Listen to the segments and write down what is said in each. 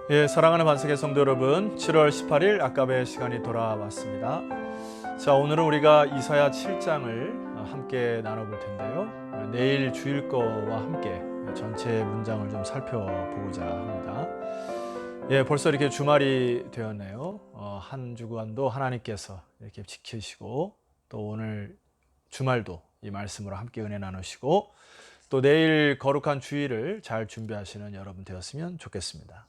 예, 사랑하는 반석의 성도 여러분, 7월 18일 아까베 시간이 돌아왔습니다. 자, 오늘은 우리가 이사야 7장을 함께 나눠볼 텐데요. 내일 주일 거와 함께 전체 문장을 좀 살펴보고자 합니다. 예, 벌써 이렇게 주말이 되었네요. 한 주간도 하나님께서 이렇게 지키시고 또 오늘 주말도 이 말씀으로 함께 은혜 나누시고 또 내일 거룩한 주일을 잘 준비하시는 여러분 되었으면 좋겠습니다.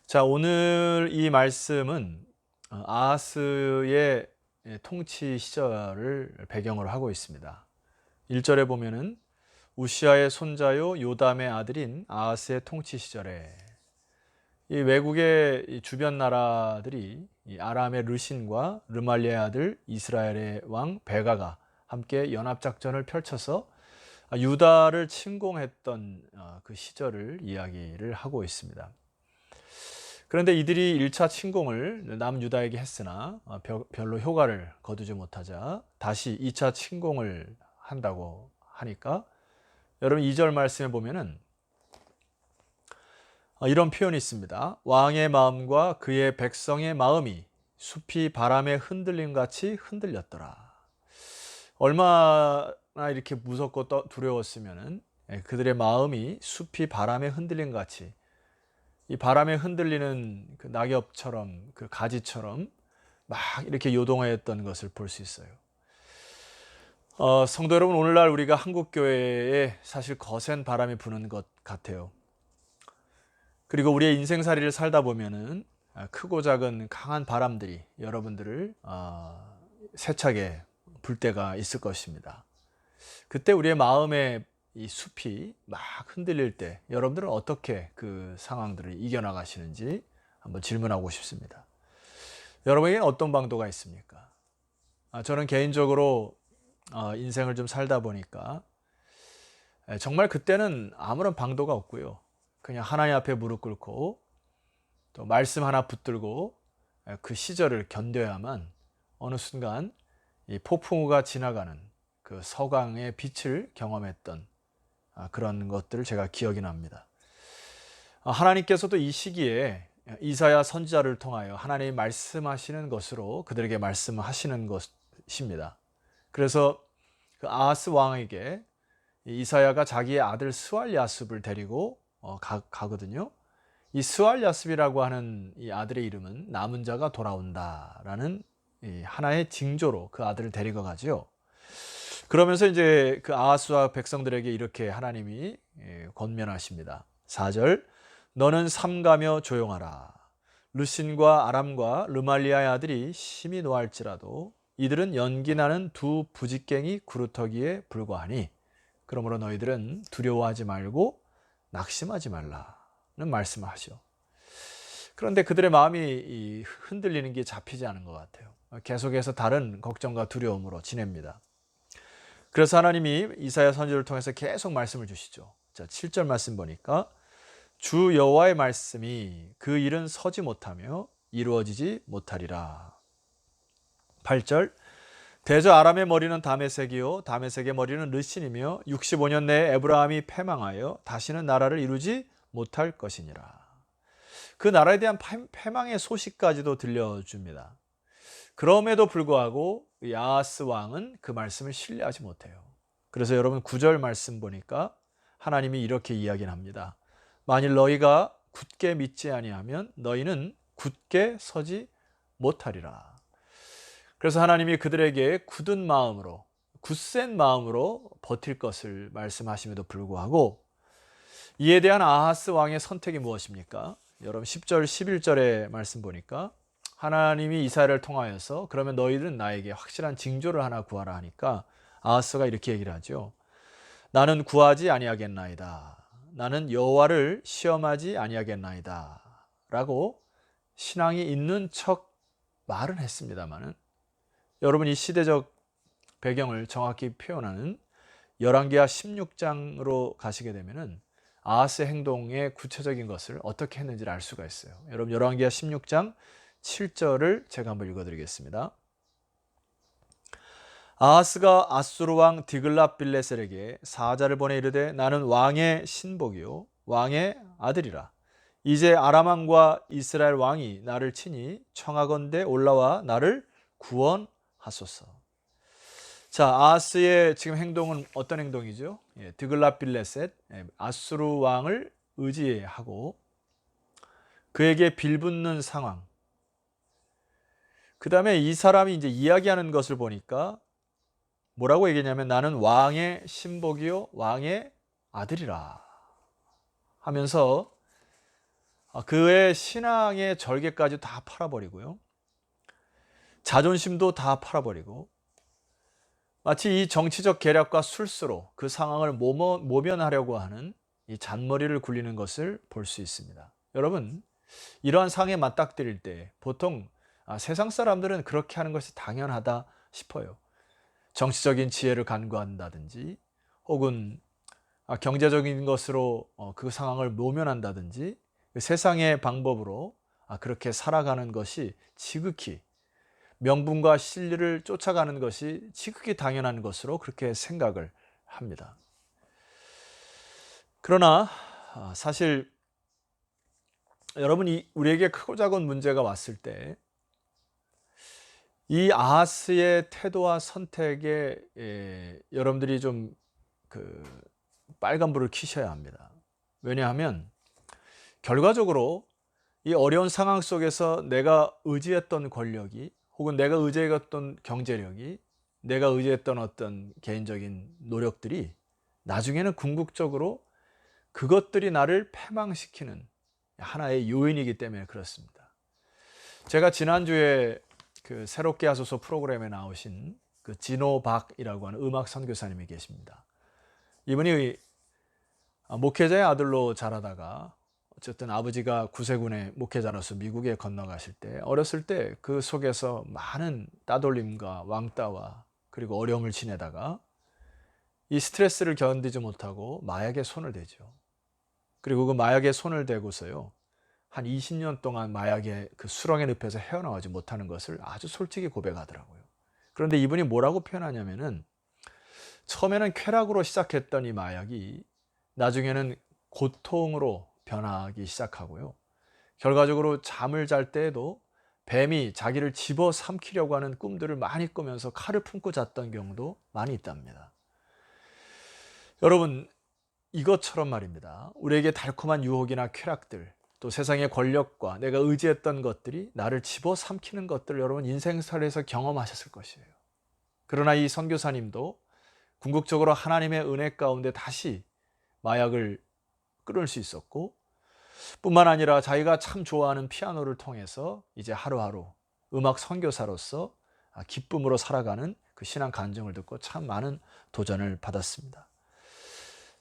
자, 오늘 이 말씀은 아하스의 통치 시절을 배경으로 하고 있습니다. 1절에 보면은 우시아의 손자요 요담의 아들인 아하스의 통치 시절에 이 외국의 주변 나라들이 이 아람의 르신과 르말리아의 아들 이스라엘의 왕 베가가 함께 연합작전을 펼쳐서 유다를 침공했던 그 시절을 이야기를 하고 있습니다. 그런데 이들이 1차 침공을 남유다에게 했으나 별로 효과를 거두지 못하자 다시 2차 침공을 한다고 하니까 여러분 2절 말씀에 보면은 이런 표현이 있습니다. 왕의 마음과 그의 백성의 마음이 숲이 바람에 흔들림 같이 흔들렸더라. 얼마나 이렇게 무섭고 두려웠으면은 그들의 마음이 숲이 바람에 흔들림 같이 이 바람에 흔들리는 그 낙엽처럼 그 가지처럼 막 이렇게 요동했던 것을 볼 수 있어요. 성도 여러분, 오늘날 우리가 한국 교회에 사실 거센 바람이 부는 것 같아요. 그리고 우리의 인생살이를 살다 보면은 크고 작은 강한 바람들이 여러분들을 세차게 불 때가 있을 것입니다. 그때 우리의 마음에 이 숲이 막 흔들릴 때 여러분들은 어떻게 그 상황들을 이겨나가시는지 한번 질문하고 싶습니다. 여러분에게는 어떤 방도가 있습니까? 저는 개인적으로 인생을 좀 살다 보니까 정말 그때는 아무런 방도가 없고요. 그냥 하나님 앞에 무릎 꿇고 또 말씀 하나 붙들고 그 시절을 견뎌야만 어느 순간 이 폭풍우가 지나가는 그 서강의 빛을 경험했던 그런 것들을 제가 기억이 납니다. 하나님께서도 이 시기에 이사야 선지자를 통하여 하나님이 말씀하시는 것으로 그들에게 말씀하시는 것입니다. 그래서 그 아하스 왕에게 이사야가 자기의 아들 스왈야습을 데리고 가거든요. 이 스왈야습이라고 하는 이 아들의 이름은 남은 자가 돌아온다라는 하나의 징조로 그 아들을 데리고 가죠. 그러면서 이제 그 아하스와 백성들에게 이렇게 하나님이 권면하십니다. 4절 너는 삼가며 조용하라. 르신과 아람과 르말리아의 아들이 심히 노할지라도 이들은 연기나는 두 부직갱이 구루터기에 불과하니 그러므로 너희들은 두려워하지 말고 낙심하지 말라는 말씀을 하죠. 그런데 그들의 마음이 흔들리는 게 잡히지 않은 것 같아요. 계속해서 다른 걱정과 두려움으로 지냅니다. 그래서 하나님이 이사야 선지자를 통해서 계속 말씀을 주시죠. 자, 7절 말씀 보니까 주 여호와의 말씀이 그 일은 서지 못하며 이루어지지 못하리라. 8절 대저 아람의 머리는 다메섹이요 다메섹의 머리는 르신이며 65년 내에 에브라함이 패망하여 다시는 나라를 이루지 못할 것이니라. 그 나라에 대한 패망의 소식까지도 들려줍니다. 그럼에도 불구하고 아하스 왕은 그 말씀을 신뢰하지 못해요. 그래서 여러분 9절 말씀 보니까 하나님이 이렇게 이야기를 합니다. 만일 너희가 굳게 믿지 아니하면 너희는 굳게 서지 못하리라. 그래서 하나님이 그들에게 굳은 마음으로 굳센 마음으로 버틸 것을 말씀하심에도 불구하고 이에 대한 아하스 왕의 선택이 무엇입니까? 여러분 10절 11절의 말씀 보니까 하나님이 이사야를 통하여서 그러면 너희들은 나에게 확실한 징조를 하나 구하라 하니까 아하스가 이렇게 얘기를 하죠. 나는 구하지 아니하겠나이다. 나는 여호와를 시험하지 아니하겠나이다. 라고 신앙이 있는 척 말은 했습니다마는 여러분 이 시대적 배경을 정확히 표현하는 열왕기하 16장으로 가시게 되면은 아하스의 행동의 구체적인 것을 어떻게 했는지를 알 수가 있어요. 여러분 열왕기하 16장 7절을 제가 한번 읽어드리겠습니다. 아하스가 아수르 왕 디글랏빌레셀에게 사자를 보내 이르되 나는 왕의 신복이요 왕의 아들이라. 이제 아람 왕과 이스라엘 왕이 나를 치니 청하건대 올라와 나를 구원하소서. 자, 아하스의 지금 행동은 어떤 행동이죠? 드글랏빌레셋 아수르 왕을 의지하고 그에게 빌붙는 상황. 그 다음에 이 사람이 이제 이야기하는 것을 보니까 뭐라고 얘기했냐면 나는 왕의 신복이요 왕의 아들이라 하면서 그의 신앙의 절개까지 다 팔아버리고요. 자존심도 다 팔아버리고 마치 이 정치적 계략과 술수로 그 상황을 모면하려고 하는 이 잔머리를 굴리는 것을 볼 수 있습니다. 여러분, 이러한 상황에 맞닥뜨릴 때 보통 세상 사람들은 그렇게 하는 것이 당연하다 싶어요. 정치적인 지혜를 간구한다든지 혹은 경제적인 것으로 그 상황을 모면한다든지 세상의 방법으로 그렇게 살아가는 것이 지극히 명분과 진리를 쫓아가는 것이 지극히 당연한 것으로 그렇게 생각을 합니다. 그러나 사실 여러분, 우리에게 크고 작은 문제가 왔을 때 이 아하스의 태도와 선택에 여러분들이 좀 빨간불을 켜셔야 합니다. 왜냐하면 결과적으로 이 어려운 상황 속에서 내가 의지했던 권력이 혹은 내가 의지했던 경제력이 내가 의지했던 어떤 개인적인 노력들이 나중에는 궁극적으로 그것들이 나를 패망시키는 하나의 요인이기 때문에 그렇습니다. 제가 지난주에 새롭게 하소서 프로그램에 나오신 진호 박이라고 하는 음악 선교사님이 계십니다. 이분이 목회자의 아들로 자라다가 어쨌든 아버지가 구세군의 목회자로서 미국에 건너가실 때 어렸을 때 그 속에서 많은 따돌림과 왕따와 그리고 어려움을 지내다가 이 스트레스를 견디지 못하고 마약에 손을 대죠. 그리고 그 마약에 손을 대고서요 한 20년 동안 마약의 그 수렁의 늪에서 헤어나오지 못하는 것을 아주 솔직히 고백하더라고요. 그런데 이분이 뭐라고 표현하냐면은 처음에는 쾌락으로 시작했던 이 마약이 나중에는 고통으로 변하기 시작하고요. 결과적으로 잠을 잘 때에도 뱀이 자기를 집어삼키려고 하는 꿈들을 많이 꾸면서 칼을 품고 잤던 경우도 많이 있답니다. 여러분, 이것처럼 말입니다. 우리에게 달콤한 유혹이나 쾌락들, 또 세상의 권력과 내가 의지했던 것들이 나를 집어삼키는 것들을 여러분 인생살에서 경험하셨을 것이에요. 그러나 이 선교사님도 궁극적으로 하나님의 은혜 가운데 다시 마약을 끊을 수 있었고 뿐만 아니라 자기가 참 좋아하는 피아노를 통해서 이제 하루하루 음악 선교사로서 기쁨으로 살아가는 그 신앙 간증을 듣고 참 많은 도전을 받았습니다.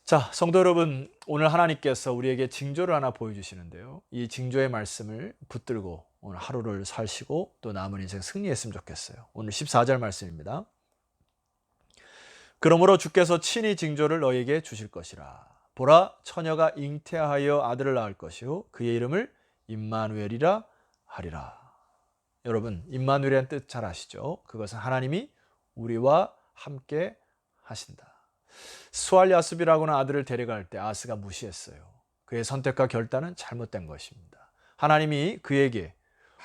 자, 성도 여러분, 오늘 하나님께서 우리에게 징조를 하나 보여주시는데요. 이 징조의 말씀을 붙들고 오늘 하루를 사시고 또 남은 인생 승리했으면 좋겠어요. 오늘 14절 말씀입니다. 그러므로 주께서 친히 징조를 너에게 주실 것이라. 보라, 처녀가 잉태하여 아들을 낳을 것이요 그의 이름을 임마누엘이라 하리라. 여러분, 임마누엘이라는 뜻 잘 아시죠? 그것은 하나님이 우리와 함께 하신다. 스왈야습이라고는 아들을 데려갈 때 아스가 무시했어요. 그의 선택과 결단은 잘못된 것입니다. 하나님이 그에게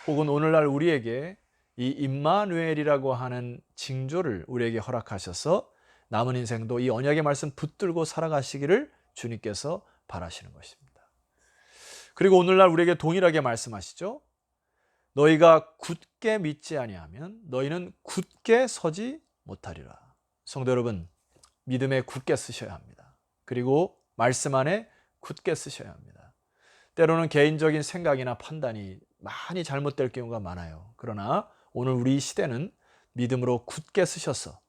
혹은 오늘날 우리에게 이 임마누엘이라고 하는 징조를 우리에게 허락하셔서 남은 인생도 이 언약의 말씀 붙들고 살아가시기를 주님께서 바라시는 것입니다. 그리고 오늘날 우리에게 동일하게 말씀하시죠. 너희가 굳게 믿지 아니하면 너희는 굳게 서지 못하리라. 성도 여러분, 믿음에 굳게 쓰셔야 합니다. 그리고 말씀 안에 굳게 쓰셔야 합니다. 때로는 개인적인 생각이나 판단이 많이 잘못될 경우가 많아요. 그러나 오늘 우리 시대는 믿음으로 굳게 쓰셔서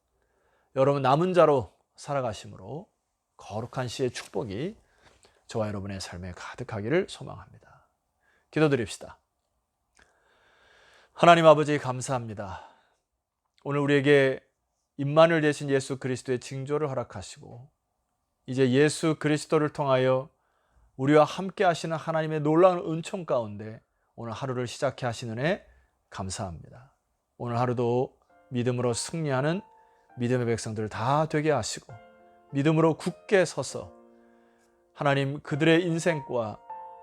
여러분 남은 자로 살아가심으로 거룩한 시의 축복이 저와 여러분의 삶에 가득하기를 소망합니다. 기도드립시다. 하나님 아버지 감사합니다. 오늘 우리에게 임마누엘 되신 예수 그리스도의 징조를 허락하시고 이제 예수 그리스도를 통하여 우리와 함께 하시는 하나님의 놀라운 은총 가운데 오늘 하루를 시작해 하시는 애 감사합니다. 오늘 하루도 믿음으로 승리하는 믿음의 백성들 다 되게 하시고 믿음으로 굳게 서서 하나님 그들의 인생과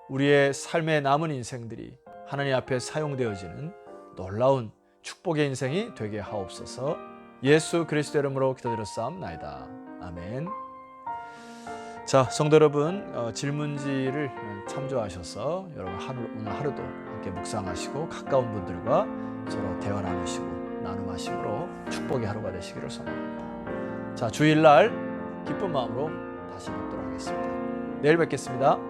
우리의 삶의 남은 인생들이 하나님 앞에 사용되어지는 놀라운 축복의 인생이 되게 하옵소서. 예수 그리스도 이름으로 기도드렸사옵나이다. 아멘. 자, 성도 여러분, 질문지를 참조하셔서 여러분 오늘 하루도 함께 묵상하시고 가까운 분들과 서로 대화 나누시고 나눔하심으로 축복의 하루가 되시기를 소망합니다. 자, 주일날 기쁜 마음으로 다시 뵙도록 하겠습니다. 내일 뵙겠습니다.